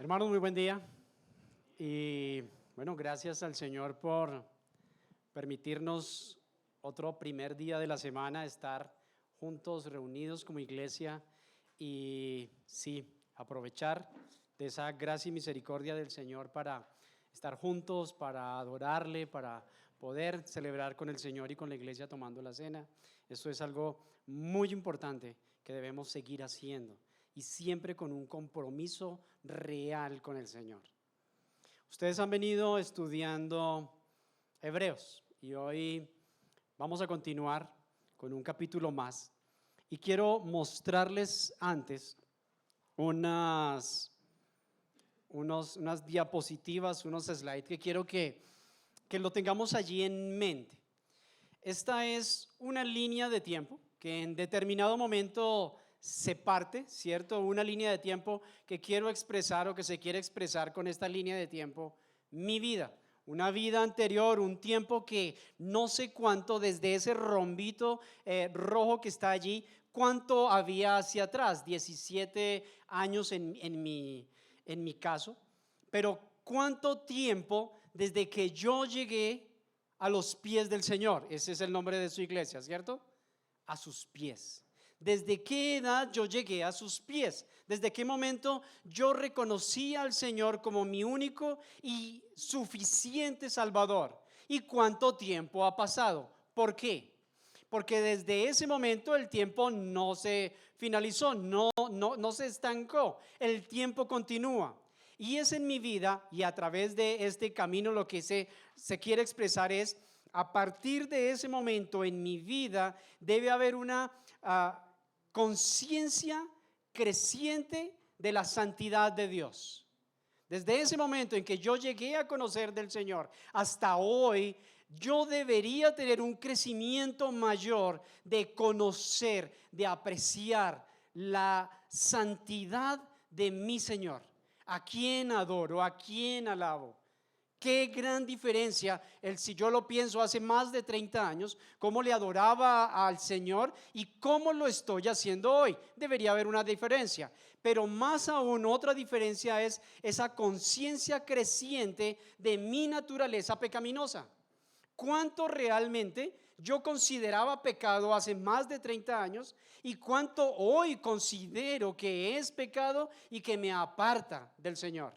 Hermanos, muy buen día. Y bueno, gracias al Señor por permitirnos otro primer día de la semana estar juntos, reunidos como iglesia y sí, aprovechar de esa gracia y misericordia del Señor para estar juntos, para adorarle, para poder celebrar con el Señor y con la iglesia tomando la cena. Esto es algo muy importante que debemos seguir haciendo y siempre con un compromiso real con el Señor. Ustedes han venido estudiando Hebreos y hoy vamos a continuar con un capítulo más y quiero mostrarles antes unas diapositivas, unos slides que quiero que lo tengamos allí en mente. Esta es una línea de tiempo que en determinado momento se parte, ¿cierto? Una línea de tiempo que quiero expresar o que se quiere expresar con esta línea de tiempo, mi vida. Una vida anterior, un tiempo que no sé cuánto, desde ese rombito rojo que está allí, cuánto había hacia atrás, 17 años en mi caso, pero cuánto tiempo desde que yo llegué a los pies del Señor. Ese es el nombre de su iglesia, ¿cierto? A sus pies. ¿Desde qué edad yo llegué a sus pies? ¿Desde qué momento yo reconocí al Señor como mi único y suficiente Salvador? ¿Y cuánto tiempo ha pasado? ¿Por qué? Porque desde ese momento el tiempo no se finalizó, no se estancó, el tiempo continúa. Y es en mi vida y a través de este camino lo que se quiere expresar es, a partir de ese momento en mi vida debe haber una conciencia creciente de la santidad de Dios. Desde ese momento en que yo llegué a conocer del Señor hasta hoy, yo debería tener un crecimiento mayor de conocer, de apreciar la santidad de mi Señor. ¿A quién adoro? ¿A quién alabo? Qué gran diferencia si yo lo pienso hace más de 30 años, cómo le adoraba al Señor y cómo lo estoy haciendo hoy. Debería haber una diferencia, pero más aún otra diferencia es esa conciencia creciente de mi naturaleza pecaminosa. ¿Cuánto realmente yo consideraba pecado hace más de 30 años y cuánto hoy considero que es pecado y que me aparta del Señor?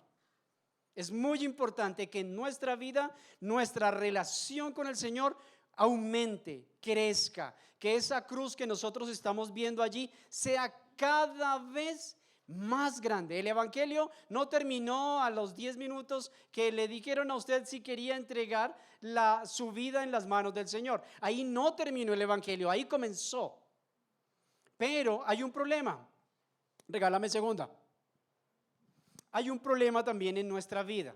Es muy importante que en nuestra vida, nuestra relación con el Señor aumente, crezca, que esa cruz que nosotros estamos viendo allí sea cada vez más grande. El evangelio no terminó a los 10 minutos que le dijeron a usted si quería entregar su vida en las manos del Señor. Ahí no terminó el evangelio, ahí comenzó. Pero hay un problema. Regálame segunda. Hay un problema también en nuestra vida,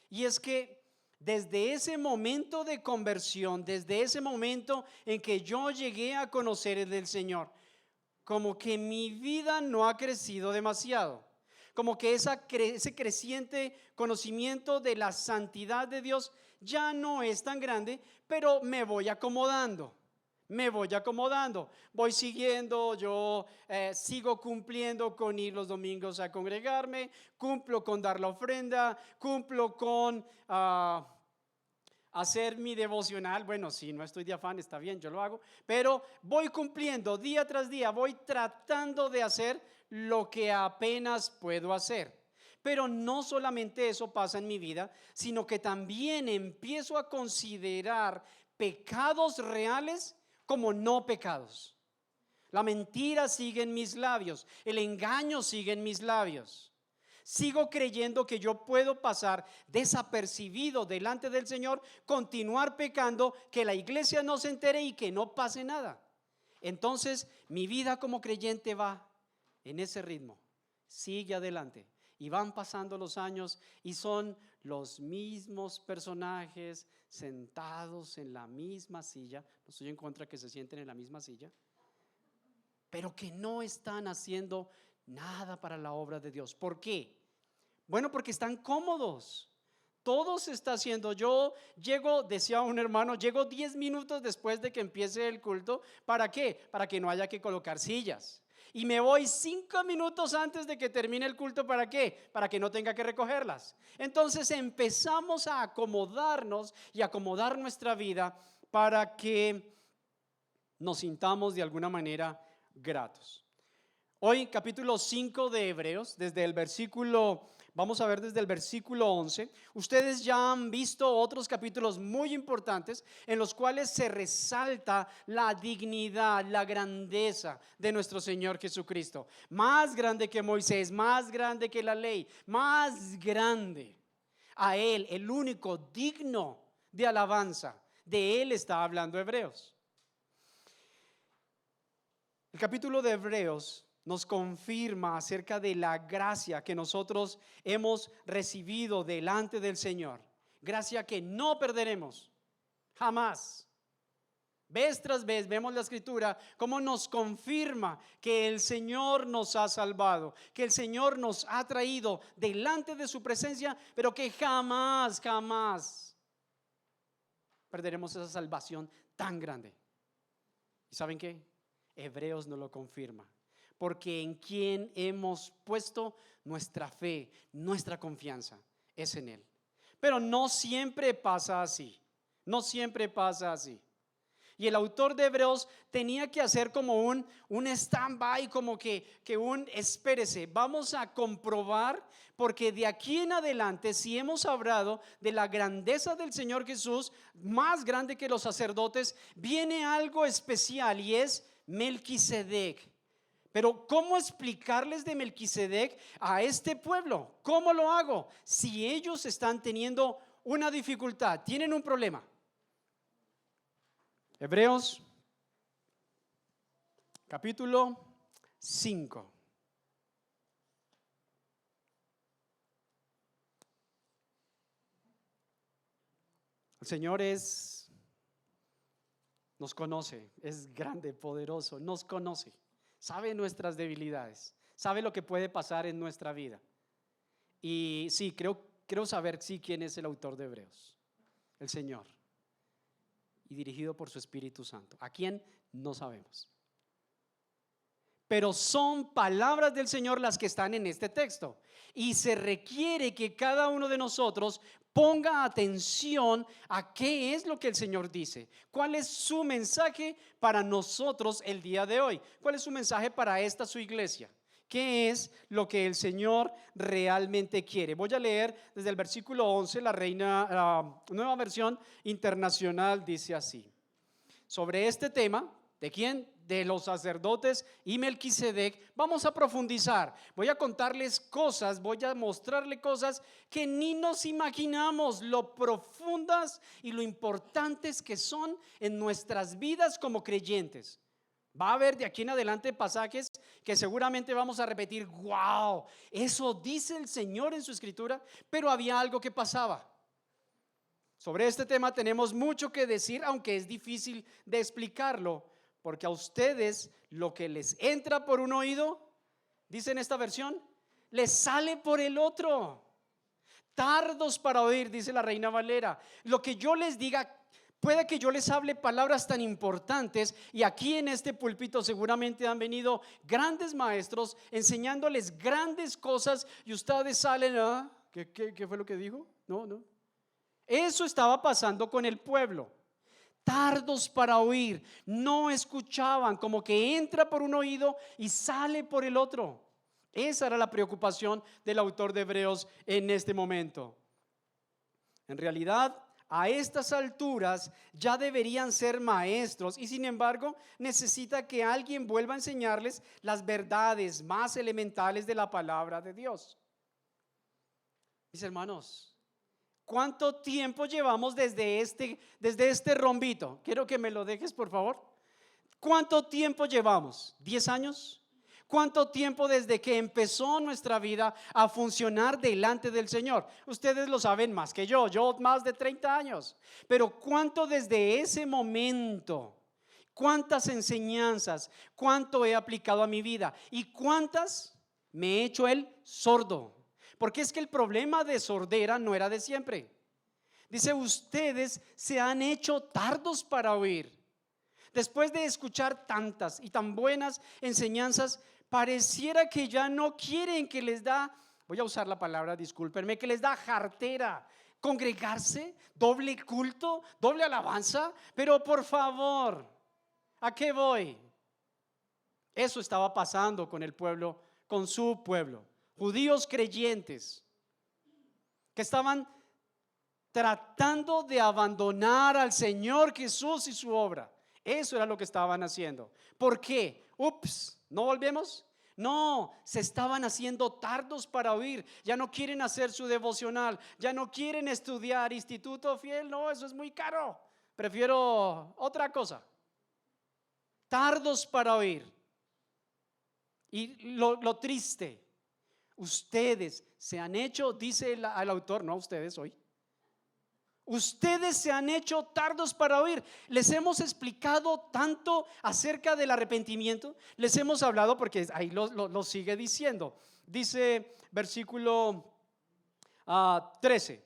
y es que desde ese momento de conversión, desde ese momento en que yo llegué a conocer el del Señor, como que mi vida no ha crecido demasiado, como que ese creciente conocimiento de la santidad de Dios ya no es tan grande, pero me voy acomodando. Voy siguiendo, yo sigo cumpliendo con ir los domingos a congregarme, cumplo con dar la ofrenda, cumplo con hacer mi devocional. Bueno, si no estoy de afán, está bien, yo lo hago, pero voy cumpliendo día tras día, voy tratando de hacer lo que apenas puedo hacer. Pero no solamente eso pasa en mi vida, sino que también empiezo a considerar pecados reales como no pecados. La mentira sigue en mis labios, el engaño sigue en mis labios. Sigo creyendo que yo puedo pasar desapercibido delante del Señor, continuar pecando, que la iglesia no se entere y que no pase nada. Entonces mi vida como creyente va en ese ritmo, sigue adelante. Y van pasando los años y son los mismos personajes sentados en la misma silla. No estoy en contra que se sienten en la misma silla, pero que no están haciendo nada para la obra de Dios. ¿Por qué? Bueno, porque están cómodos. todo se está haciendo. Yo llego, decía un hermano, llego 10 minutos después de que empiece el culto. ¿Para qué? Para que no haya que colocar sillas. Y me voy 5 minutos antes de que termine el culto. ¿Para qué? Para que no tenga que recogerlas. Entonces empezamos a acomodarnos y acomodar nuestra vida para que nos sintamos de alguna manera gratos. Hoy, capítulo 5 de Hebreos, vamos a ver desde el versículo 11. Ustedes ya han visto otros capítulos muy importantes en los cuales se resalta la dignidad, la grandeza de nuestro Señor Jesucristo. Más grande que Moisés, más grande que la ley, más grande. A Él, el único digno de alabanza. De Él está hablando Hebreos. El capítulo de Hebreos nos confirma acerca de la gracia que nosotros hemos recibido delante del Señor. Gracia que no perderemos, jamás. Vez tras vez vemos la Escritura como nos confirma que el Señor nos ha salvado, que el Señor nos ha traído delante de su presencia, pero que jamás, jamás perderemos esa salvación tan grande. ¿Y saben qué? Hebreos nos lo confirma. Porque en quien hemos puesto nuestra fe, nuestra confianza, es en Él. Pero no siempre pasa así. No siempre pasa así. Y el autor de Hebreos tenía que hacer como un stand-by, como que espérese, vamos a comprobar, porque de aquí en adelante, si hemos hablado de la grandeza del Señor Jesús, más grande que los sacerdotes, viene algo especial y es Melquisedec. Pero ¿cómo explicarles de Melquisedec a este pueblo? ¿Cómo lo hago? Si ellos están teniendo una dificultad, tienen un problema. Hebreos capítulo 5. El Señor nos conoce, es grande, poderoso, nos conoce. Sabe nuestras debilidades, sabe lo que puede pasar en nuestra vida. Y sí, creo saber quién es el autor de Hebreos, el Señor, y dirigido por su Espíritu Santo. ¿A quién? No sabemos. Pero son palabras del Señor las que están en este texto. Y se requiere que cada uno de nosotros ponga atención a qué es lo que el Señor dice. ¿Cuál es su mensaje para nosotros el día de hoy? ¿Cuál es su mensaje para esta su iglesia? ¿Qué es lo que el Señor realmente quiere? Voy a leer desde el versículo 11, la Nueva Versión Internacional dice así. Sobre este tema, ¿de quién? De los sacerdotes y Melquisedec, vamos a profundizar. Voy a contarles cosas, voy a mostrarles cosas que ni nos imaginamos lo profundas y lo importantes que son en nuestras vidas como creyentes. Va a haber de aquí en adelante pasajes que seguramente vamos a repetir. Wow, eso dice el Señor en su Escritura, pero había algo que pasaba. Sobre este tema tenemos mucho que decir, aunque es difícil de explicarlo. Porque a ustedes lo que les entra por un oído, dice en esta versión, les sale por el otro. Tardos para oír, dice la Reina Valera. Lo que yo les diga, puede que yo les hable palabras tan importantes, y aquí en este púlpito seguramente han venido grandes maestros enseñándoles grandes cosas, y ustedes salen, ¿qué fue lo que dijo? No. Eso estaba pasando con el pueblo. Tardos para oír, no escuchaban, como que entra por un oído y sale por el otro. Esa era la preocupación del autor de Hebreos en este momento. En realidad, a estas alturas ya deberían ser maestros, y sin embargo necesita que alguien vuelva a enseñarles las verdades más elementales de la palabra de Dios. Mis hermanos, ¿cuánto tiempo llevamos desde este rombito? Quiero que me lo dejes, por favor. ¿Cuánto tiempo llevamos? ¿10 años? ¿Cuánto tiempo desde que empezó nuestra vida a funcionar delante del Señor? Ustedes lo saben más que yo más de 30 años. Pero ¿cuánto desde ese momento? ¿Cuántas enseñanzas? ¿Cuánto he aplicado a mi vida? ¿Y cuántas me he hecho el sordo? Porque es que el problema de sordera no era de siempre. Dice, ustedes se han hecho tardos para oír. Después de escuchar tantas y tan buenas enseñanzas, pareciera que ya no quieren, que les da, voy a usar la palabra, discúlpenme, que les da jartera congregarse, doble culto, doble alabanza. Pero por favor, ¿a qué voy? Eso estaba pasando con el pueblo, con su pueblo, judíos creyentes que estaban tratando de abandonar al Señor Jesús y su obra. Eso era lo que estaban haciendo. ¿Por qué? Ups, ¿no volvemos? No, se estaban haciendo tardos para oír. Ya no quieren hacer su devocional, ya no quieren estudiar Instituto Fiel. No, eso es muy caro. Prefiero otra cosa. Tardos para oír. Y lo triste, ustedes se han hecho, dice el autor, no ustedes hoy. Ustedes se han hecho tardos para oír. Les hemos explicado tanto acerca del arrepentimiento. Les hemos hablado, porque ahí lo sigue diciendo. Dice versículo 13,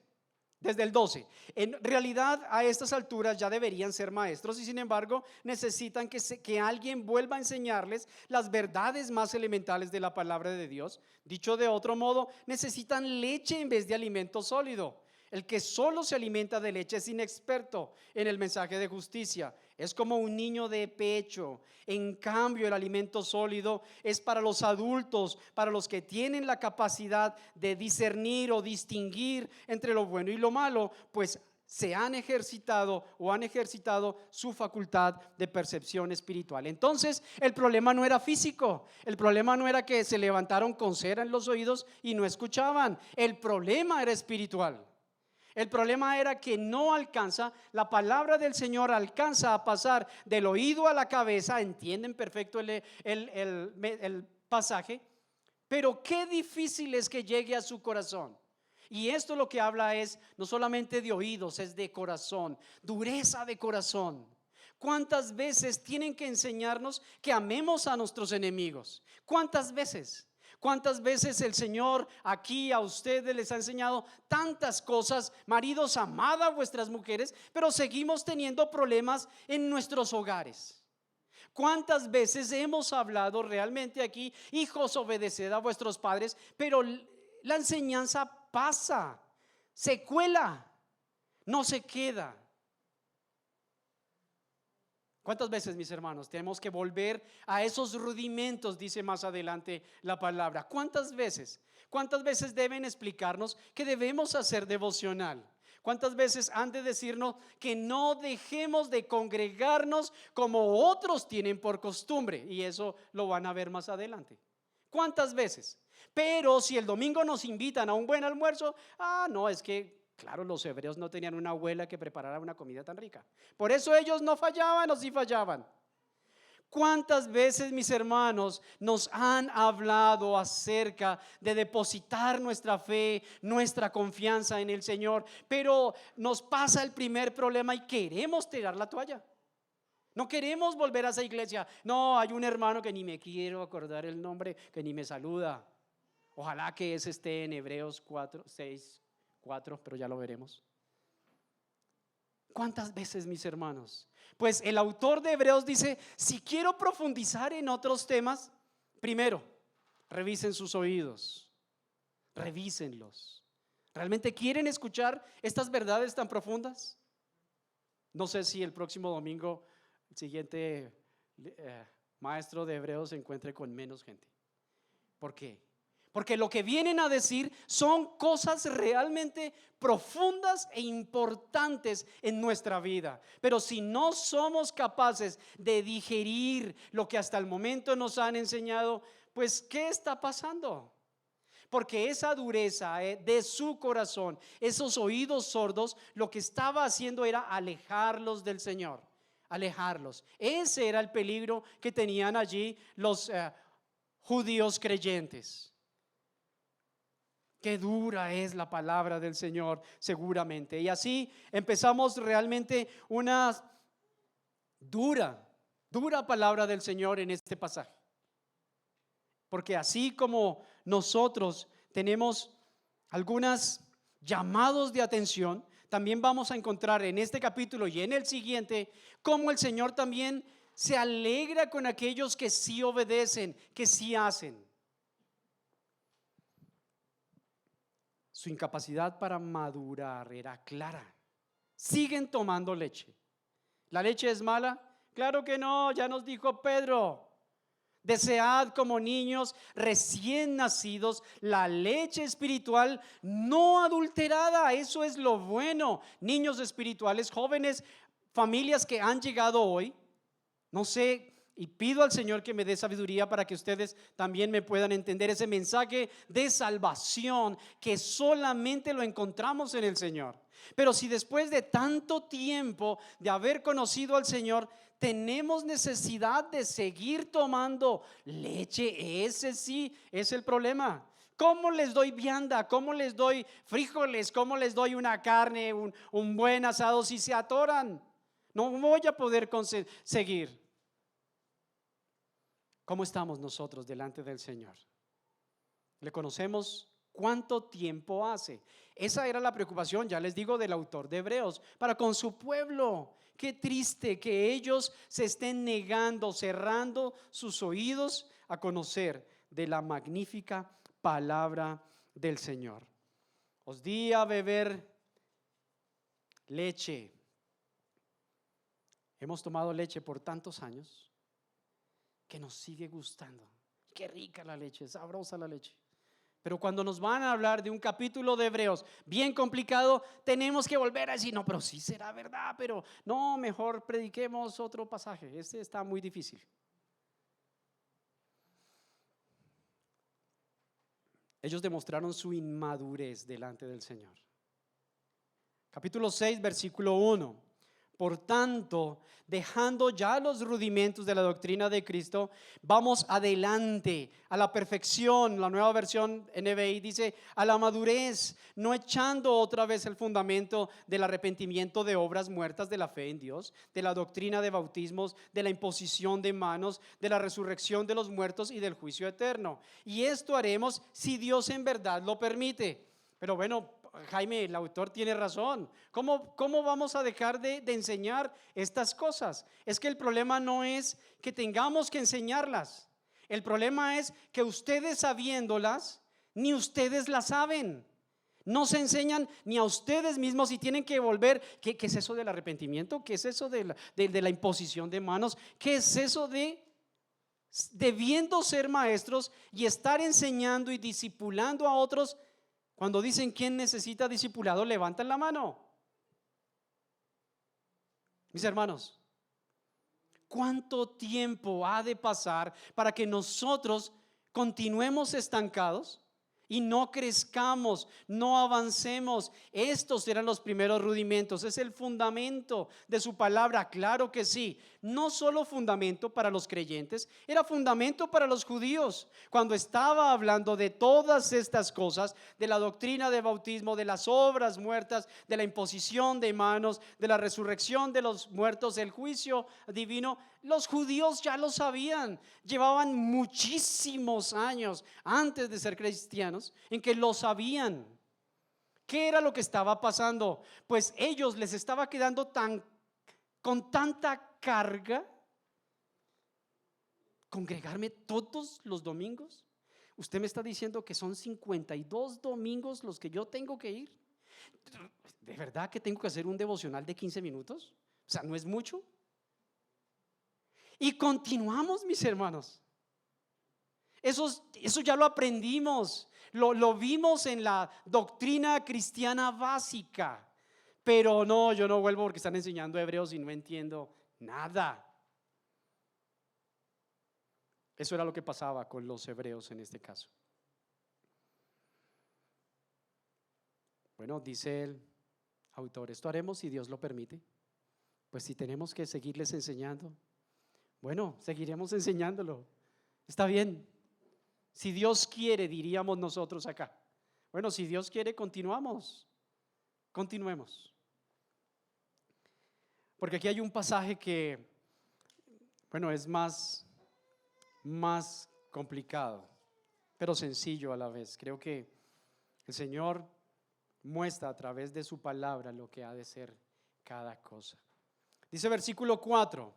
desde el 12. En realidad, a estas alturas ya deberían ser maestros, y sin embargo necesitan que alguien vuelva a enseñarles las verdades más elementales de la palabra de Dios. Dicho de otro modo, necesitan leche en vez de alimento sólido. El que solo se alimenta de leche es inexperto en el mensaje de justicia. Es como un niño de pecho. En cambio, el alimento sólido es para los adultos, para los que tienen la capacidad de discernir o distinguir entre lo bueno y lo malo, pues se han ejercitado o han ejercitado su facultad de percepción espiritual. Entonces, el problema no era físico. El problema no era que se levantaron con cera en los oídos y no escuchaban. El problema era espiritual. El problema era que no alcanza, la palabra del Señor alcanza a pasar del oído a la cabeza. Entienden perfecto el pasaje, pero qué difícil es que llegue a su corazón. Y esto lo que habla es no solamente de oídos, es de corazón, dureza de corazón. ¿Cuántas veces tienen que enseñarnos que amemos a nuestros enemigos? ¿Cuántas veces? ¿Cuántas veces el Señor aquí a ustedes les ha enseñado tantas cosas? Maridos, amad a vuestras mujeres, pero seguimos teniendo problemas en nuestros hogares. ¿Cuántas veces hemos hablado realmente aquí, hijos, obedeced a vuestros padres, pero la enseñanza pasa, se cuela, no se queda? ¿Cuántas veces, mis hermanos, tenemos que volver a esos rudimentos? Dice más adelante la palabra. ¿Cuántas veces? ¿Cuántas veces deben explicarnos que debemos hacer devocional? ¿Cuántas veces han de decirnos que no dejemos de congregarnos como otros tienen por costumbre? Y eso lo van a ver más adelante. ¿Cuántas veces? Pero si el domingo nos invitan a un buen almuerzo, no, es que claro, los hebreos no tenían una abuela que preparara una comida tan rica. Por eso ellos no fallaban, o sí fallaban. ¿Cuántas veces, mis hermanos, nos han hablado acerca de depositar nuestra fe, nuestra confianza en el Señor? Pero nos pasa el primer problema y queremos tirar la toalla. No queremos volver a esa iglesia. No, hay un hermano que ni me quiero acordar el nombre, que ni me saluda. Ojalá que ese esté en Hebreos 4, pero ya lo veremos. ¿Cuántas veces, mis hermanos? Pues el autor de Hebreos dice, si quiero profundizar en otros temas, primero, revisen sus oídos, revísenlos. ¿Realmente quieren escuchar estas verdades tan profundas? No sé si el próximo domingo el siguiente maestro de Hebreos se encuentre con menos gente. ¿Por qué? Porque lo que vienen a decir son cosas realmente profundas e importantes en nuestra vida. Pero si no somos capaces de digerir lo que hasta el momento nos han enseñado, pues ¿qué está pasando? Porque esa dureza de su corazón, esos oídos sordos, lo que estaba haciendo era alejarlos del Señor. Alejarlos. Ese era el peligro que tenían allí los judíos creyentes. Qué dura es la palabra del Señor, seguramente. Y así empezamos realmente una dura palabra del Señor en este pasaje. Porque así como nosotros tenemos algunos llamados de atención, también vamos a encontrar en este capítulo y en el siguiente cómo el Señor también se alegra con aquellos que sí obedecen, que sí hacen. Su incapacidad para madurar era clara. Siguen tomando leche. ¿La leche es mala? Claro que no, ya nos dijo Pedro. Desead como niños recién nacidos la leche espiritual no adulterada. Eso es lo bueno. Niños espirituales, jóvenes, familias que han llegado hoy, no sé, y pido al Señor que me dé sabiduría para que ustedes también me puedan entender ese mensaje de salvación que solamente lo encontramos en el Señor. Pero si después de tanto tiempo de haber conocido al Señor tenemos necesidad de seguir tomando leche, ese sí es el problema. ¿Cómo les doy vianda? ¿Cómo les doy frijoles? ¿Cómo les doy una carne, un buen asado si se atoran? No voy a poder seguir. ¿Cómo estamos nosotros delante del Señor? ¿Le conocemos? ¿Cuánto tiempo hace? Esa era la preocupación, ya les digo, del autor de Hebreos para con su pueblo. Qué triste que ellos se estén negando, cerrando sus oídos a conocer de la magnífica palabra del Señor. Os di a beber leche. Hemos tomado leche por tantos años que nos sigue gustando. Qué rica la leche, sabrosa la leche. Pero cuando nos van a hablar de un capítulo de Hebreos bien complicado, tenemos que volver a decir, no, pero sí será verdad, pero no, mejor prediquemos otro pasaje. Este está muy difícil. Ellos demostraron su inmadurez delante del Señor. Capítulo 6, versículo 1. Por tanto, dejando ya los rudimentos de la doctrina de Cristo, vamos adelante a la perfección. La nueva versión NBI dice a la madurez, no echando otra vez el fundamento del arrepentimiento de obras muertas de la fe en Dios, de la doctrina de bautismos, de la imposición de manos, de la resurrección de los muertos y del juicio eterno. Y esto haremos si Dios en verdad lo permite. Pero bueno, Jaime, el autor tiene razón. ¿Cómo vamos a dejar de enseñar estas cosas? Es que el problema no es que tengamos que enseñarlas. El problema es que ustedes sabiéndolas, ni ustedes las saben. No se enseñan ni a ustedes mismos y tienen que volver. ¿Qué es eso del arrepentimiento? ¿Qué es eso de la imposición de manos? ¿Qué es eso debiendo ser maestros y estar enseñando y discipulando a otros? Cuando dicen quién necesita discipulado, levantan la mano. Mis hermanos, ¿cuánto tiempo ha de pasar para que nosotros continuemos estancados y no crezcamos, no avancemos? Estos eran los primeros rudimentos, es el fundamento de su palabra, claro que sí. No solo fundamento para los creyentes, era fundamento para los judíos. Cuando estaba hablando de todas estas cosas, de la doctrina de bautismo, de las obras muertas, de la imposición de manos, de la resurrección de los muertos, del juicio divino, los judíos ya lo sabían. Llevaban muchísimos años antes de ser cristianos en que lo sabían. ¿Qué era lo que estaba pasando? Pues ellos les estaba quedando con tanta carga congregarme todos los domingos. Usted me está diciendo que son 52 domingos los que yo tengo que ir. ¿De verdad que tengo que hacer un devocional de 15 minutos? O sea, ¿no es mucho? Y continuamos, mis hermanos. Eso ya lo aprendimos, lo vimos en la doctrina cristiana básica. Pero no, yo no vuelvo porque están enseñando hebreos y no entiendo nada. Eso era lo que pasaba con los hebreos en este caso. Bueno, dice el autor, esto haremos si Dios lo permite. Pues si tenemos que seguirles enseñando, bueno, seguiremos enseñándolo. Está bien. Si Dios quiere, diríamos nosotros acá. Bueno, si Dios quiere, continuemos. Porque aquí hay un pasaje que, bueno, es más complicado, pero sencillo a la vez. Creo que el Señor muestra a través de su palabra lo que ha de ser cada cosa. Dice versículo 4,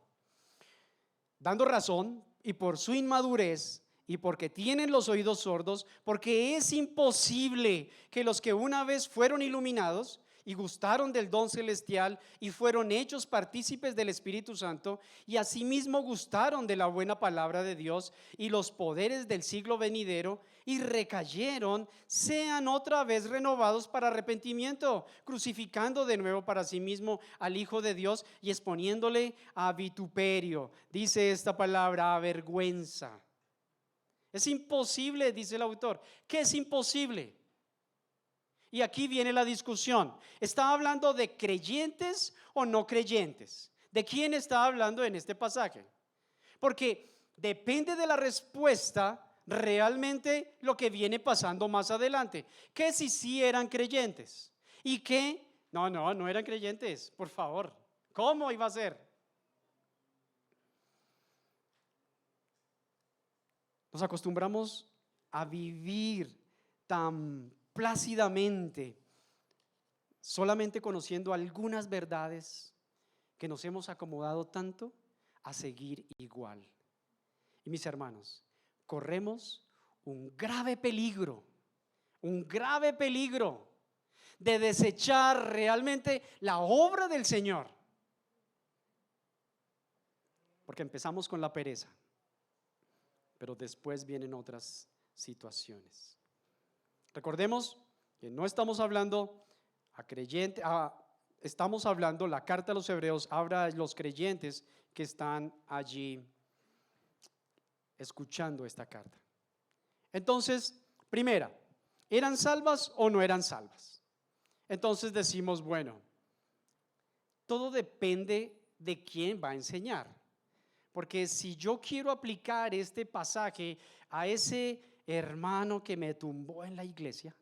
dando razón y por su inmadurez y porque tienen los oídos sordos, porque es imposible que los que una vez fueron iluminados y gustaron del don celestial y fueron hechos partícipes del Espíritu Santo y asimismo gustaron de la buena palabra de Dios y los poderes del siglo venidero y recayeron, sean otra vez renovados para arrepentimiento, crucificando de nuevo para sí mismo al Hijo de Dios y exponiéndole a vituperio. Dice esta palabra, a vergüenza. Es imposible, dice el autor. ¿Qué es imposible? Y aquí viene la discusión. ¿Está hablando de creyentes o no creyentes? ¿De quién está hablando en este pasaje? Porque depende de la respuesta realmente lo que viene pasando más adelante. ¿Qué si sí eran creyentes? ¿Y qué? No eran creyentes, por favor. ¿Cómo iba a ser? Nos acostumbramos a vivir tan plácidamente, solamente conociendo algunas verdades, que nos hemos acomodado tanto a seguir igual. Y mis hermanos, corremos un grave peligro de desechar realmente la obra del Señor, porque empezamos con la pereza, pero después vienen otras situaciones. Recordemos que no estamos hablando a creyentes, estamos hablando, la carta a los hebreos habla de los creyentes que están allí escuchando esta carta. Entonces, primera, ¿eran salvas o no eran salvas? Entonces decimos, bueno, todo depende de quién va a enseñar. Porque si yo quiero aplicar este pasaje a ese hermano que me tumbó en la iglesia,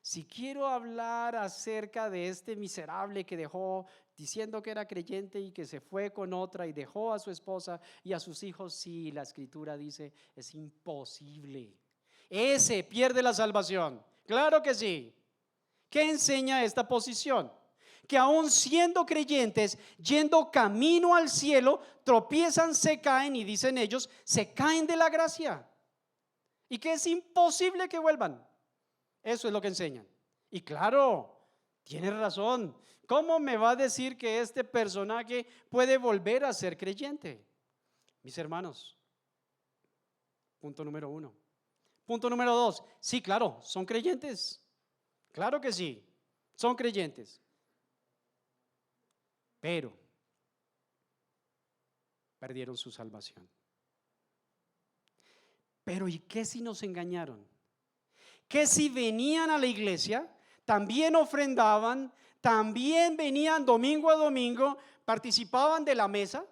si quiero hablar acerca de este miserable que dejó diciendo que era creyente y que se fue con otra y dejó a su esposa y a sus hijos, sí, la escritura dice, es imposible. Ese pierde la salvación. Claro que sí. ¿Qué enseña esta posición? Que aún siendo creyentes, yendo camino al cielo, tropiezan, se caen y dicen ellos, se caen de la gracia. Y que es imposible que vuelvan. Eso es lo que enseñan. Y claro, tiene razón. ¿Cómo me va a decir que este personaje puede volver a ser creyente? Mis hermanos, punto número 1. Punto número 2, sí, claro, son creyentes. Claro que sí, son creyentes. Pero perdieron su salvación. Pero ¿y qué si nos engañaron? ¿Qué si venían a la iglesia, también ofrendaban, también venían domingo a domingo, participaban de la mesa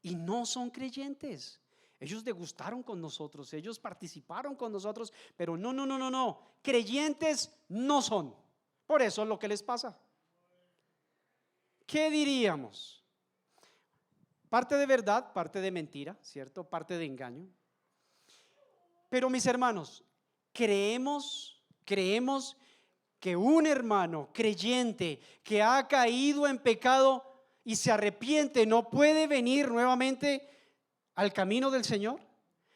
y no son creyentes? Ellos degustaron con nosotros, ellos participaron con nosotros, pero no, creyentes no son. Por eso es lo que les pasa. ¿Qué diríamos? Parte de verdad, parte de mentira, ¿cierto? Parte de engaño. Pero mis hermanos, creemos que un hermano creyente que ha caído en pecado y se arrepiente no puede venir nuevamente al camino del Señor.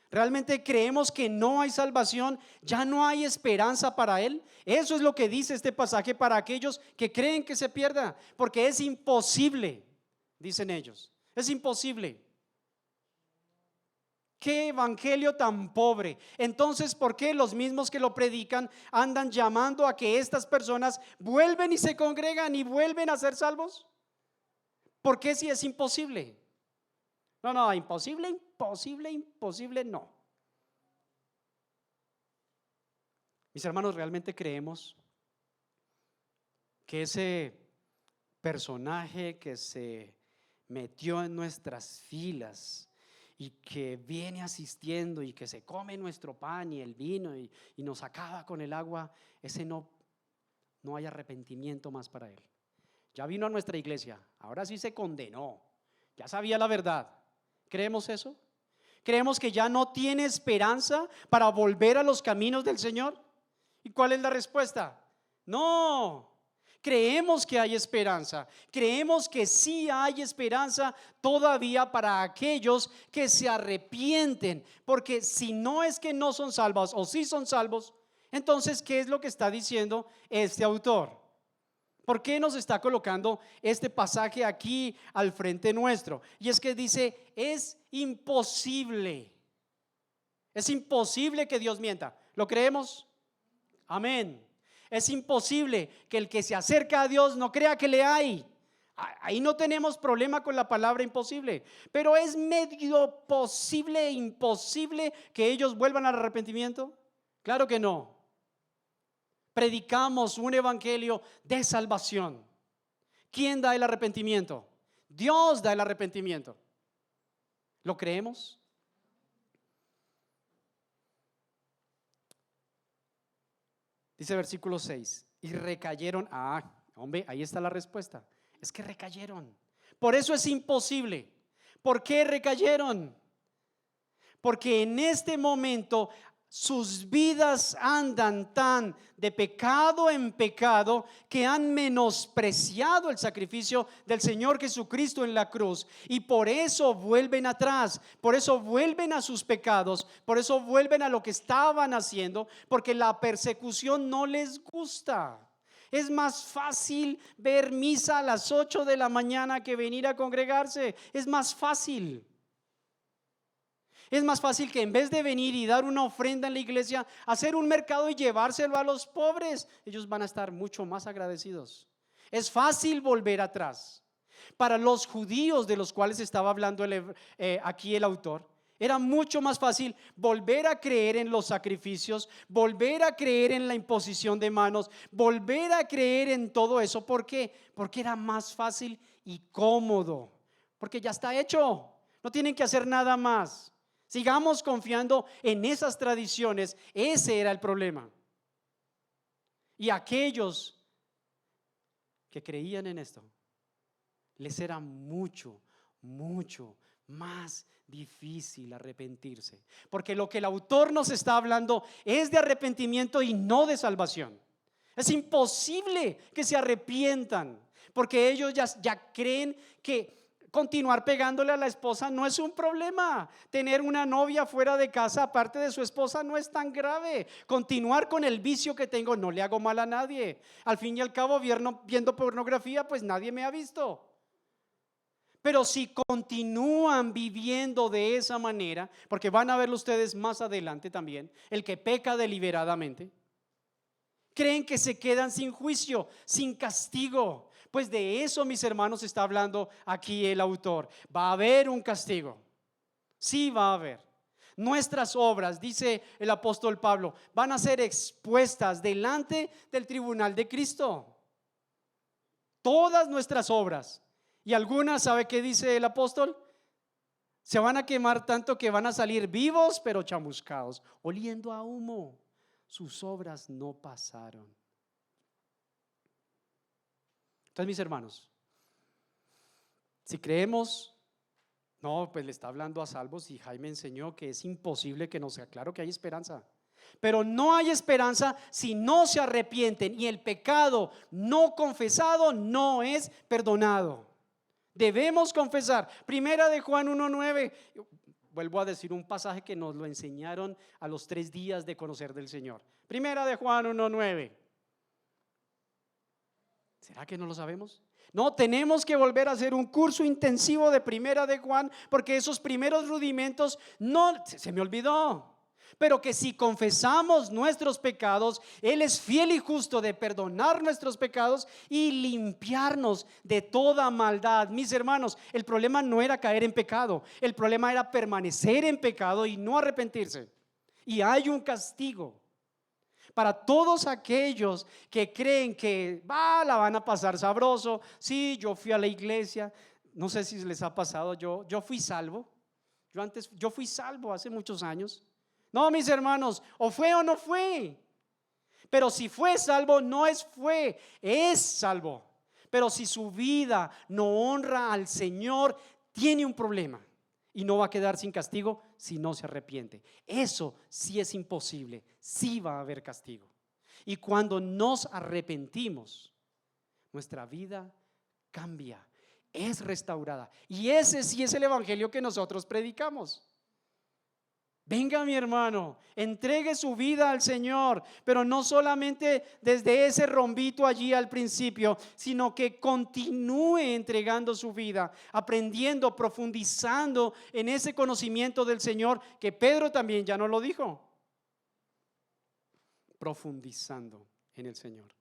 ¿Realmente creemos que no hay salvación? ¿Ya no hay esperanza para él? Eso es lo que dice este pasaje para aquellos que creen que se pierda, porque es imposible, dicen ellos, es imposible. ¿Qué evangelio tan pobre? Entonces, ¿por qué los mismos que lo predican andan llamando a que estas personas vuelven y se congregan y vuelven a ser salvos? ¿Por qué si es imposible? No, imposible, no. Mis hermanos, ¿realmente creemos que ese personaje que se metió en nuestras filas y que viene asistiendo y que se come nuestro pan y el vino y nos acaba con el agua, ese no hay arrepentimiento más para él? Ya vino a nuestra iglesia, ahora sí se condenó, ya sabía la verdad. ¿Creemos eso? ¿Creemos que ya no tiene esperanza para volver a los caminos del Señor? ¿Y cuál es la respuesta? No. Creemos que hay esperanza. Creemos que sí hay esperanza todavía para aquellos que se arrepienten. Porque si no es que no son salvos o sí son salvos, entonces, ¿qué es lo que está diciendo este autor? ¿Por qué nos está colocando este pasaje aquí al frente nuestro? Y es que dice, es imposible que Dios mienta. ¿Lo creemos? Amén. Es imposible que el que se acerca a Dios no crea que le hay. Ahí no tenemos problema con la palabra imposible, pero es medio posible, imposible que ellos vuelvan al arrepentimiento. Claro que no. Predicamos un evangelio de salvación. ¿Quién da el arrepentimiento? Dios da el arrepentimiento. ¿Lo creemos? Dice versículo 6, y recayeron. Hombre, ahí está la respuesta. Es que recayeron. Por eso es imposible. ¿Por qué recayeron? Porque en este momento sus vidas andan tan de pecado en pecado que han menospreciado el sacrificio del Señor Jesucristo en la cruz, y por eso vuelven atrás, por eso vuelven a sus pecados, por eso vuelven a lo que estaban haciendo, porque la persecución no les gusta. Es más fácil ver misa a las 8 de la mañana que venir a congregarse. Es más fácil. Es más fácil que en vez de venir y dar una ofrenda en la iglesia, hacer un mercado y llevárselo a los pobres. Ellos van a estar mucho más agradecidos. Es fácil volver atrás. Para los judíos de los cuales estaba hablando aquí el autor, era mucho más fácil volver a creer en los sacrificios, volver a creer en la imposición de manos, volver a creer en todo eso. ¿Por qué? Porque era más fácil y cómodo. Porque ya está hecho. No tienen que hacer nada más. Sigamos confiando en esas tradiciones. Ese era el problema. Y aquellos que creían en esto, les era mucho, mucho más difícil arrepentirse. Porque lo que el autor nos está hablando es de arrepentimiento y no de salvación. Es imposible que se arrepientan, porque ellos ya creen que continuar pegándole a la esposa no es un problema. Tener una novia fuera de casa aparte de su esposa no es tan grave. Continuar con el vicio que tengo, no le hago mal a nadie. Al fin y al cabo, viendo pornografía, pues nadie me ha visto. Pero si continúan viviendo de esa manera, porque van a verlo ustedes más adelante también, el que peca deliberadamente, creen que se quedan sin juicio, sin castigo. Pues de eso, mis hermanos, está hablando aquí el autor. Va a haber un castigo. Sí va a haber. Nuestras obras, dice el apóstol Pablo, van a ser expuestas delante del tribunal de Cristo. Todas nuestras obras. Y algunas, ¿sabe qué dice el apóstol? Se van a quemar tanto que van a salir vivos pero chamuscados, oliendo a humo. Sus obras no pasaron. Entonces, mis hermanos, si creemos, no, pues le está hablando a salvos, y Jaime enseñó que es imposible que no sea. Claro que hay esperanza, pero no hay esperanza si no se arrepienten, y el pecado no confesado no es perdonado. Debemos confesar. Primera de Juan 1:9. Vuelvo a decir un pasaje que nos lo enseñaron a los 3 días de conocer del Señor. Primera de Juan 1:9. ¿Será que no lo sabemos? No, tenemos que volver a hacer un curso intensivo de Primera de Juan, porque esos primeros rudimentos no se me olvidó. Pero que si confesamos nuestros pecados, Él es fiel y justo de perdonar nuestros pecados y limpiarnos de toda maldad. Mis hermanos, el problema no era caer en pecado, el problema era permanecer en pecado y no arrepentirse. Y hay un castigo para todos aquellos que creen que la van a pasar sabroso. Sí, yo fui a la iglesia, no sé si les ha pasado, yo fui salvo. Yo fui salvo hace muchos años. No, mis hermanos, o fue o no fue. Pero si fue salvo, es salvo. Pero si su vida no honra al Señor, tiene un problema y no va a quedar sin castigo si no se arrepiente. Eso sí es imposible, sí va a haber castigo. Y cuando nos arrepentimos, nuestra vida cambia, es restaurada. Y ese sí es el evangelio que nosotros predicamos. Venga, mi hermano, entregue su vida al Señor, pero no solamente desde ese rombito allí al principio, sino que continúe entregando su vida, aprendiendo, profundizando en ese conocimiento del Señor, que Pedro también ya nos lo dijo. Profundizando en el Señor.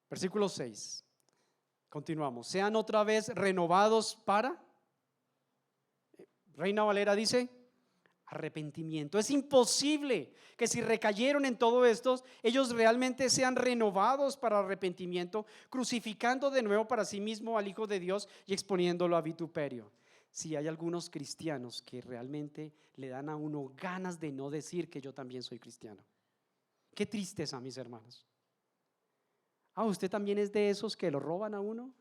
Versículo 6. Continuamos. Sean otra vez renovados para, Reina Valera dice, arrepentimiento. Es imposible que si recayeron en todo esto, ellos realmente sean renovados para arrepentimiento, crucificando de nuevo para sí mismo al Hijo de Dios y exponiéndolo a vituperio. Si hay algunos cristianos que realmente le dan a uno ganas de no decir que yo también soy cristiano. Qué tristeza, mis hermanos. ¿Usted también es de esos que lo roban a uno?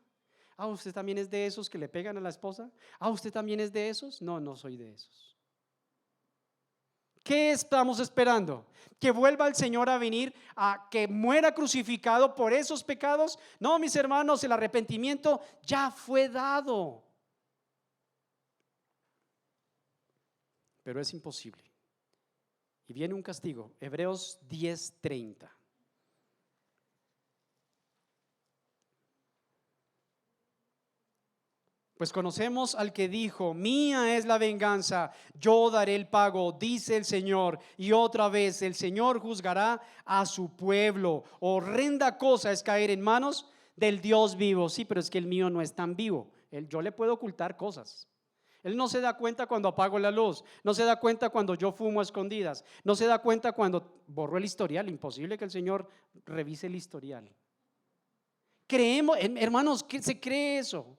¿Usted también es de esos que le pegan a la esposa? ¿Usted también es de esos? No, no soy de esos. ¿Qué estamos esperando? ¿Que vuelva el Señor a venir, a que muera crucificado por esos pecados? No, mis hermanos, el arrepentimiento ya fue dado. Pero es imposible. Y viene un castigo. Hebreos 10:30. Pues conocemos al que dijo: mía es la venganza, yo daré el pago, dice el Señor. Y otra vez el Señor juzgará a su pueblo. Horrenda cosa es caer en manos del Dios vivo. Sí, pero es que el mío no es tan vivo. Yo le puedo ocultar cosas. Él no se da cuenta cuando apago la luz, no se da cuenta cuando yo fumo a escondidas, no se da cuenta cuando borro el historial. Imposible que el Señor revise el historial. Creemos, hermanos, que se cree eso.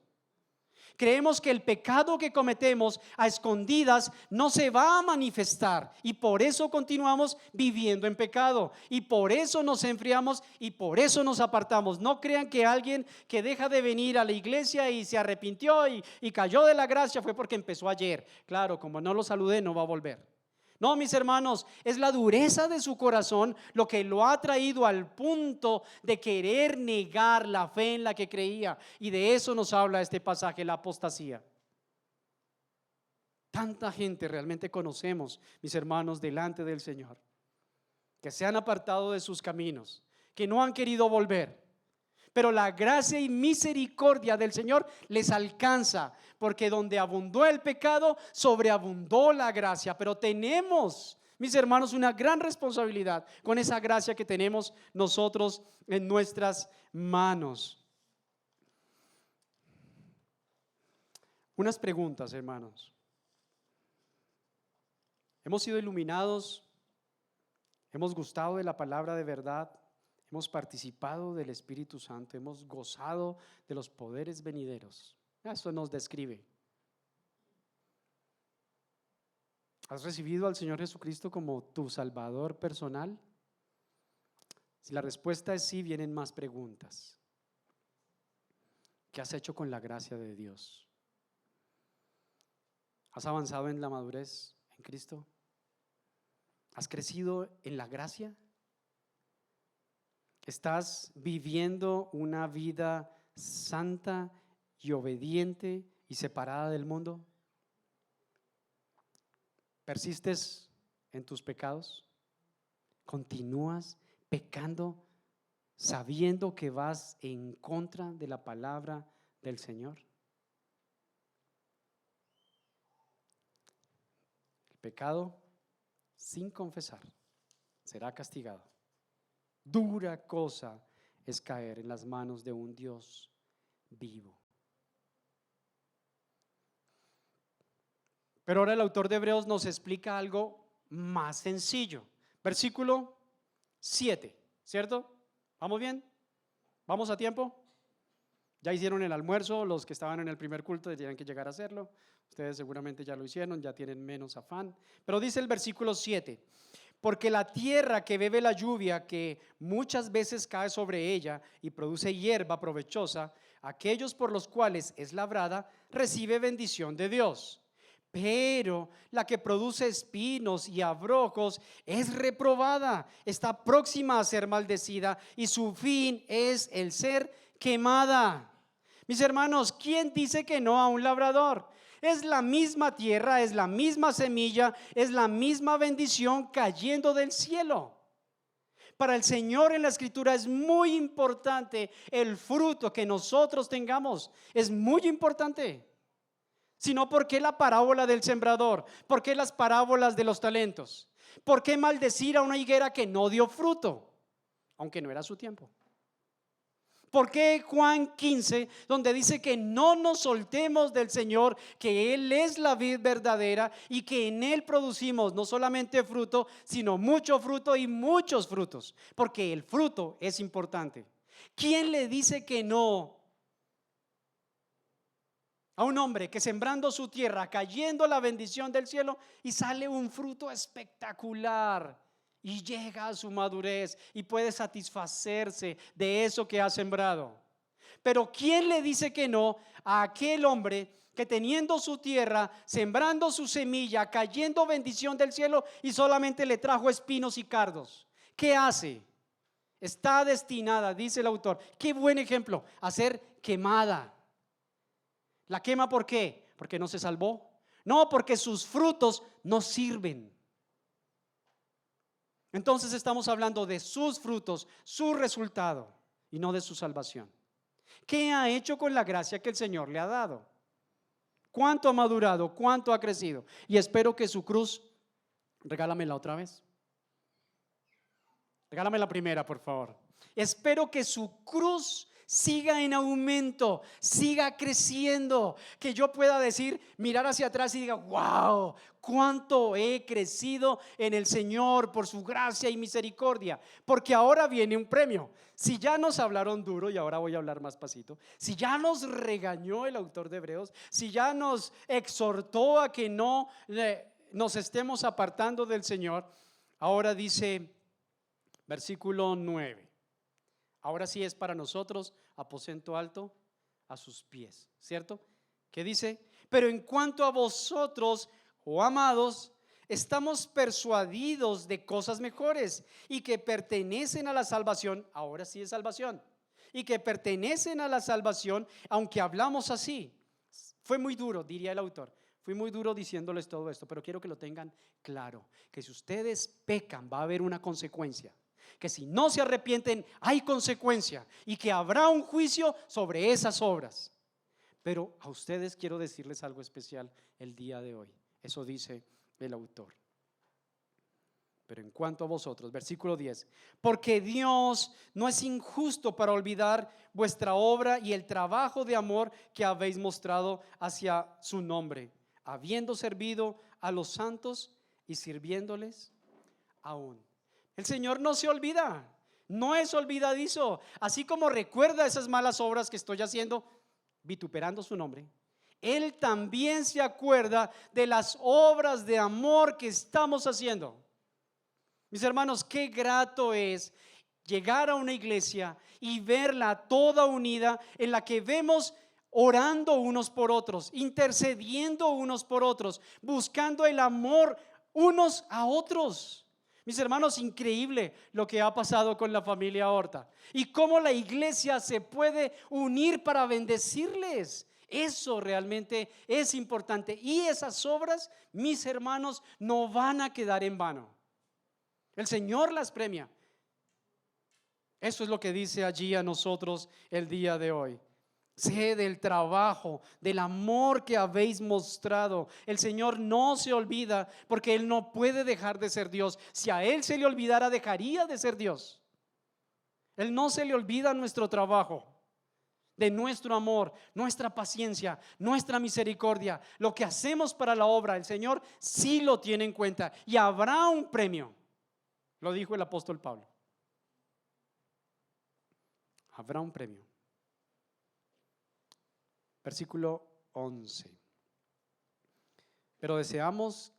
Creemos que el pecado que cometemos a escondidas no se va a manifestar, y por eso continuamos viviendo en pecado, y por eso nos enfriamos, y por eso nos apartamos. No crean que alguien que deja de venir a la iglesia y se arrepintió y cayó de la gracia fue porque empezó ayer. Claro, como no lo saludé, no va a volver. No, mis hermanos, es la dureza de su corazón lo que lo ha traído al punto de querer negar la fe en la que creía. Y de eso nos habla este pasaje, la apostasía. Tanta gente realmente conocemos, mis hermanos, delante del Señor, que se han apartado de sus caminos, que no han querido volver. Pero la gracia y misericordia del Señor les alcanza, porque donde abundó el pecado, sobreabundó la gracia. Pero tenemos, mis hermanos, una gran responsabilidad con esa gracia que tenemos nosotros en nuestras manos. Unas preguntas, hermanos. Hemos sido iluminados, hemos gustado de la palabra de verdad, hemos participado del Espíritu Santo, hemos gozado de los poderes venideros. Eso nos describe. ¿Has recibido al Señor Jesucristo como tu Salvador personal? Si la respuesta es sí, vienen más preguntas. ¿Qué has hecho con la gracia de Dios? ¿Has avanzado en la madurez en Cristo? ¿Has crecido en la gracia? ¿Estás viviendo una vida santa y obediente y separada del mundo? ¿Persistes en tus pecados? ¿Continúas pecando sabiendo que vas en contra de la palabra del Señor? El pecado sin confesar será castigado. Dura cosa es caer en las manos de un Dios vivo. Pero ahora el autor de Hebreos nos explica algo más sencillo. Versículo 7, ¿cierto? ¿Vamos bien? ¿Vamos a tiempo? Ya hicieron el almuerzo, los que estaban en el primer culto tenían que llegar a hacerlo. Ustedes seguramente ya lo hicieron, ya tienen menos afán. Pero dice el versículo 7: porque la tierra que bebe la lluvia, que muchas veces cae sobre ella y produce hierba provechosa, aquellos por los cuales es labrada, recibe bendición de Dios. Pero la que produce espinos y abrojos es reprobada, está próxima a ser maldecida y su fin es el ser quemada. Mis hermanos, ¿quién dice que no a un labrador? Es la misma tierra, es la misma semilla, es la misma bendición cayendo del cielo. Para el Señor en la Escritura es muy importante el fruto que nosotros tengamos. Es muy importante. Sino, ¿por qué la parábola del sembrador? ¿Por qué las parábolas de los talentos? ¿Por qué maldecir a una higuera que no dio fruto, aunque no era su tiempo? ¿Por qué Juan 15, donde dice que no nos soltemos del Señor, que Él es la vid verdadera y que en Él producimos no solamente fruto, sino mucho fruto y muchos frutos? Porque el fruto es importante. ¿Quién le dice que no a un hombre que sembrando su tierra, cayendo la bendición del cielo y sale un fruto espectacular y llega a su madurez y puede satisfacerse de eso que ha sembrado? Pero ¿quién le dice que no a aquel hombre que teniendo su tierra, sembrando su semilla, cayendo bendición del cielo y solamente le trajo espinos y cardos? ¿Qué hace? Está destinada, dice el autor, qué buen ejemplo, a ser quemada. ¿La quema por qué? ¿Porque no se salvó? No, porque sus frutos no sirven. Entonces estamos hablando de sus frutos, su resultado, y no de su salvación. ¿Qué ha hecho con la gracia que el Señor le ha dado? ¿Cuánto ha madurado? ¿Cuánto ha crecido? Y espero que su cruz, regálamela otra vez. Regálame la primera, por favor. Espero que su cruz siga en aumento, siga creciendo, que yo pueda decir, mirar hacia atrás y diga, wow, cuánto he crecido en el Señor por su gracia y misericordia. Porque ahora viene un premio. Si ya nos hablaron duro, y ahora voy a hablar más pasito, si ya nos regañó el autor de Hebreos, si ya nos exhortó a que no nos estemos apartando del Señor, ahora dice versículo 9. Ahora sí es para nosotros aposento alto a sus pies, ¿cierto? ¿Qué dice? Pero en cuanto a vosotros, oh amados, estamos persuadidos de cosas mejores y que pertenecen a la salvación. Ahora sí es salvación. Y que pertenecen a la salvación, aunque hablamos así. Fue muy duro, diría el autor. Fui muy duro diciéndoles todo esto, pero quiero que lo tengan claro, que si ustedes pecan va a haber una consecuencia. Que si no se arrepienten hay consecuencia y que habrá un juicio sobre esas obras. Pero a ustedes quiero decirles algo especial el día de hoy. Eso dice el autor. Pero en cuanto a vosotros, versículo 10, porque Dios no es injusto para olvidar vuestra obra y el trabajo de amor que habéis mostrado hacia su nombre, habiendo servido a los santos y sirviéndoles aún. El Señor no se olvida, no es olvidadizo. Así como recuerda esas malas obras que estoy haciendo, vituperando su nombre, Él también se acuerda de las obras de amor que estamos haciendo. Mis hermanos, qué grato es llegar a una iglesia y verla toda unida, en la que vemos orando unos por otros, intercediendo unos por otros, buscando el amor unos a otros. Mis hermanos, increíble lo que ha pasado con la familia Horta y cómo la iglesia se puede unir para bendecirles. Eso realmente es importante, y esas obras, mis hermanos, no van a quedar en vano. El Señor las premia. Eso es lo que dice allí a nosotros el día de hoy. Sé del trabajo, del amor que habéis mostrado. El Señor no se olvida, porque Él no puede dejar de ser Dios. Si a Él se le olvidara, dejaría de ser Dios. Él no se le olvida nuestro trabajo, de nuestro amor, nuestra paciencia, nuestra misericordia, lo que hacemos para la obra. El Señor sí lo tiene en cuenta y habrá un premio. Lo dijo el apóstol Pablo. Habrá un premio. Versículo 11. Pero deseamos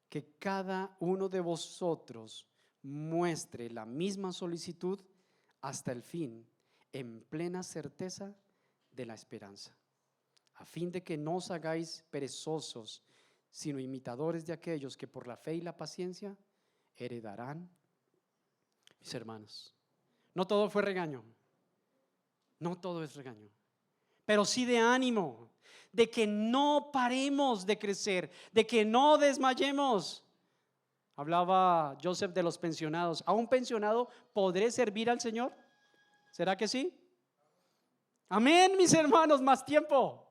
que cada uno de vosotros muestre la misma solicitud hasta el fin, en plena certeza de la esperanza, a fin de que no os hagáis perezosos, sino imitadores de aquellos que por la fe y la paciencia heredarán. Mis hermanos, no todo fue regaño, no todo es regaño, pero sí de ánimo, de que no paremos de crecer, de que no desmayemos. Hablaba Joseph de los pensionados. ¿A un pensionado podré servir al Señor? ¿Será que sí? Amén, mis hermanos, más tiempo.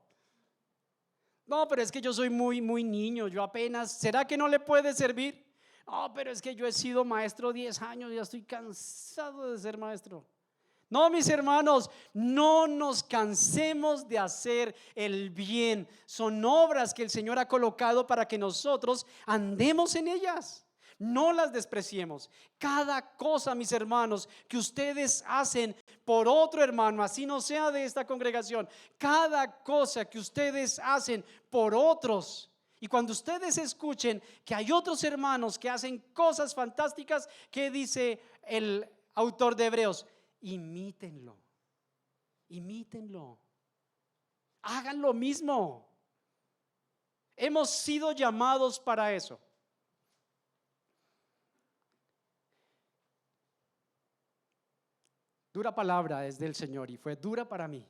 No, pero es que yo soy muy niño, yo apenas, ¿será que no le puede servir? No, pero es que yo he sido maestro 10 años, ya estoy cansado de ser maestro. No, mis hermanos, no nos cansemos de hacer el bien. Son obras que el Señor ha colocado para que nosotros andemos en ellas. No las despreciemos. Cada cosa, mis hermanos, que ustedes hacen por otro hermano, así no sea de esta congregación, cada cosa que ustedes hacen por otros, y cuando ustedes escuchen que hay otros hermanos que hacen cosas fantásticas, ¿qué dice el autor de Hebreos? Imítenlo, imítenlo, hagan lo mismo. Hemos sido llamados para eso. Dura palabra es del Señor y fue dura para mí.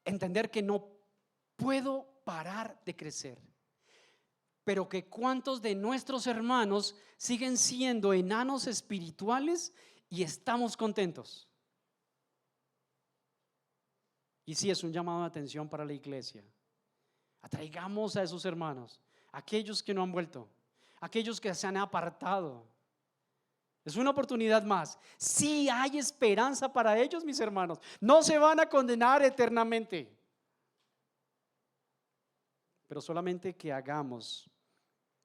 Entender que no puedo parar de crecer, pero que cuántos de nuestros hermanos siguen siendo enanos espirituales y estamos contentos. Y sí, es un llamado de atención para la iglesia. Atraigamos a esos hermanos, aquellos que no han vuelto, aquellos que se han apartado. Es una oportunidad más. Sí hay esperanza para ellos, mis hermanos. No se van a condenar eternamente, pero solamente que hagamos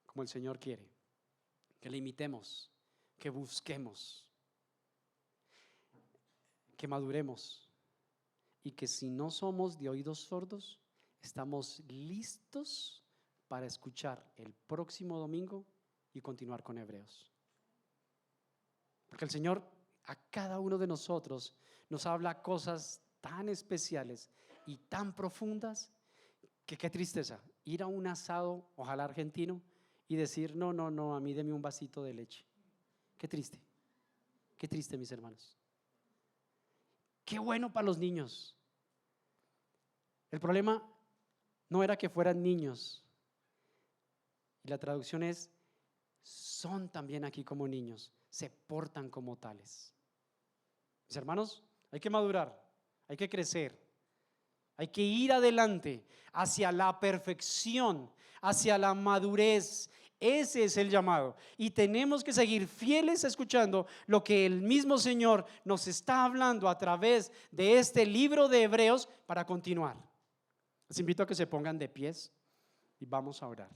como el Señor quiere, que le imitemos, que busquemos, que maduremos, y que si no somos de oídos sordos, estamos listos para escuchar el próximo domingo y continuar con Hebreos. Porque el Señor a cada uno de nosotros nos habla cosas tan especiales y tan profundas que qué tristeza ir a un asado, ojalá argentino, y decir no, a mí deme un vasito de leche. Qué triste, mis hermanos. Qué bueno para los niños. El problema no era que fueran niños, y la traducción es: son también aquí como niños, se portan como tales. Mis hermanos, hay que madurar, hay que crecer, hay que ir adelante hacia la perfección, hacia la madurez. Ese es el llamado, y tenemos que seguir fieles escuchando lo que el mismo Señor nos está hablando a través de este libro de Hebreos para continuar. Les invito a que se pongan de pies y vamos a orar.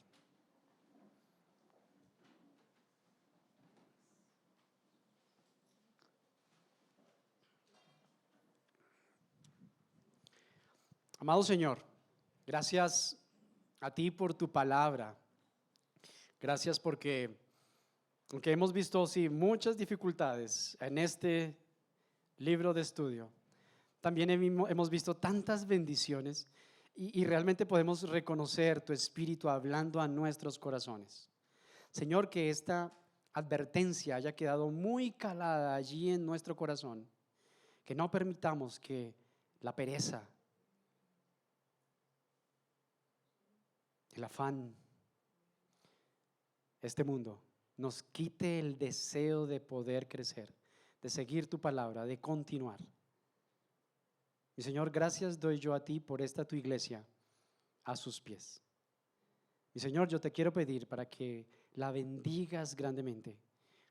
Amado Señor, gracias a ti por tu palabra. Gracias porque, aunque hemos visto sí, muchas dificultades en este libro de estudio, también hemos visto tantas bendiciones y realmente podemos reconocer tu Espíritu hablando a nuestros corazones. Señor, que esta advertencia haya quedado muy calada allí en nuestro corazón, que no permitamos que la pereza, el afán, este mundo nos quite el deseo de poder crecer, de seguir tu palabra, de continuar. Mi Señor, gracias doy yo a ti por esta tu iglesia a sus pies. Mi Señor, yo te quiero pedir para que la bendigas grandemente.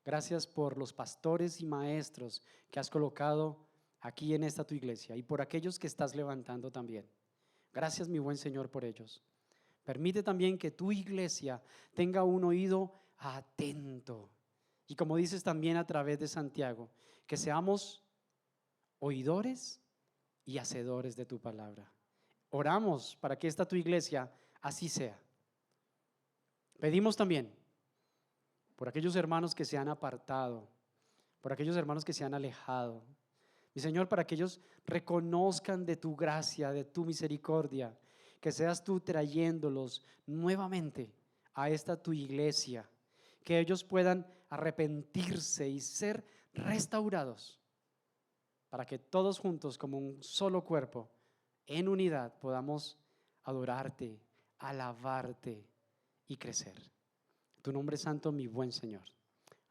Gracias por los pastores y maestros que has colocado aquí en esta tu iglesia y por aquellos que estás levantando también. Gracias, mi buen Señor, por ellos. Permite también que tu iglesia tenga un oído atento. Y como dices también a través de Santiago, que seamos oidores y hacedores de tu palabra. Oramos para que esta tu iglesia así sea. Pedimos también por aquellos hermanos que se han apartado, por aquellos hermanos que se han alejado. Mi Señor, para que ellos reconozcan de tu gracia, de tu misericordia, que seas tú trayéndolos nuevamente a esta tu iglesia, que ellos puedan arrepentirse y ser restaurados, para que todos juntos como un solo cuerpo, en unidad, podamos adorarte, alabarte y crecer. Tu nombre santo, mi buen Señor.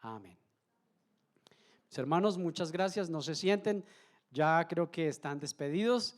Amén. Mis hermanos, muchas gracias. No se sienten, ya creo que están despedidos.